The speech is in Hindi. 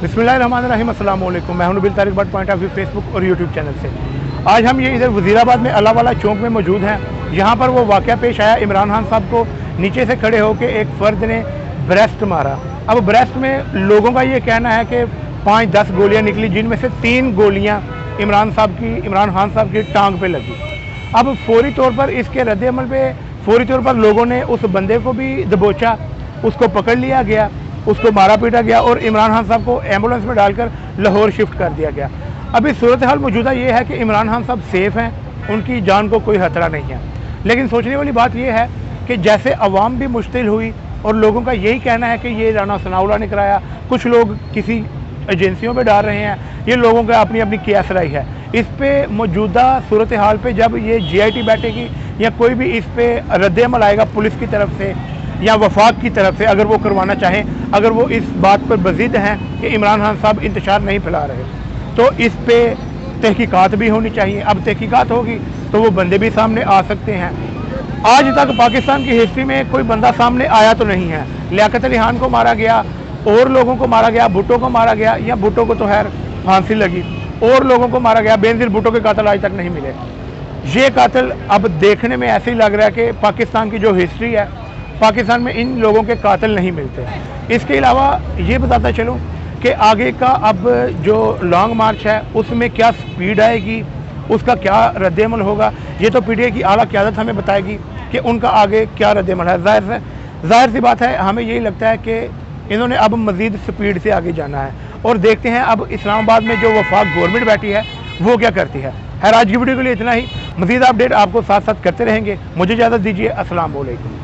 बिस्मिल्लाहिर्रहमानिर्रहीम, अस्सलाम वालेकुम। मैं हूं Nabeel Tariq but point of view Facebook और यूट्यूब चैनल से। आज हम ये इधर वज़ीराबाद में अल्लाह वाला चौक में मौजूद हैं। यहाँ पर वो वाक़या पेश आया, इमरान खान साहब को नीचे से खड़े होकर एक फ़र्द ने ब्रेस्ट मारा। अब ब्रेस्ट में लोगों का ये कहना है कि 5-10 गोलियाँ निकली, जिनमें से 3 गोलियाँ इमरान खान साहब की टांग पे लगी। अब फौरी तौर पर इसके रद्द-ए-अमल पे फौरी तौर पर लोगों ने उस बंदे को भी दबोचा, उसको पकड़ लिया गया, उसको मारा पीटा गया और इमरान खान साहब को एम्बुलेंस में डालकर लाहौर शिफ्ट कर दिया गया। अभी सूरत हाल मौजूदा ये है कि इमरान खान साहब सेफ़ हैं, उनकी जान को कोई खतरा नहीं है। लेकिन सोचने वाली बात यह है कि जैसे अवाम भी मुश्तिल हुई और लोगों का यही कहना है कि ये राना सनाउल्लाह ने कराया, कुछ लोग किसी एजेंसियों पे डाल रहे हैं, ये लोगों का अपनी अपनी कियास राय है। इस पे मौजूदा सूरत हाल पे जब ये GIT बैठेगी या कोई भी इस पे रद्द-ए-अमल आएगा पुलिस की तरफ से या वफाक की तरफ से, अगर वो करवाना चाहें, अगर वो इस बात पर बज़िद हैं कि इमरान खान साहब इंतशार नहीं फैला रहे, तो इस पे तहकीकात भी होनी चाहिए। अब तहकीकात होगी तो वो बंदे भी सामने आ सकते हैं। आज तक पाकिस्तान की हिस्ट्री में कोई बंदा सामने आया तो नहीं है। लियाकत अली खान को मारा गया, और लोगों को मारा गया, भुट्टो को मारा गया, या भुट्टो को तो खैर फांसी लगी, और लोगों को मारा गया। बेनज़ीर भुट्टो के कातिल आज तक नहीं मिले। ये कातिल अब देखने में ऐसे ही लग रहा है कि पाकिस्तान की जो हिस्ट्री है, पाकिस्तान में इन लोगों के कातिल नहीं मिलते। इसके अलावा ये बताता चलूँ कि आगे का अब जो लॉन्ग मार्च है उसमें क्या स्पीड आएगी, उसका क्या रद्द-ए-अमल होगा, ये तो PTI की आला क़यादत हमें बताएगी कि उनका आगे क्या रद्द-ए-अमल है। ज़ाहिर सी बात है, हमें यही लगता है कि इन्होंने अब मज़ीद स्पीड से आगे जाना है और देखते हैं अब इस्लामाबाद में जो वफाक गवर्नमेंट बैठी है वो क्या करती है। खैर, आज की वीडियो के लिए इतना ही। मज़ीद अपडेट आपको साथ साथ करते रहेंगे। मुझे इजाज़त दीजिए। अस्सलाम वालेकुम।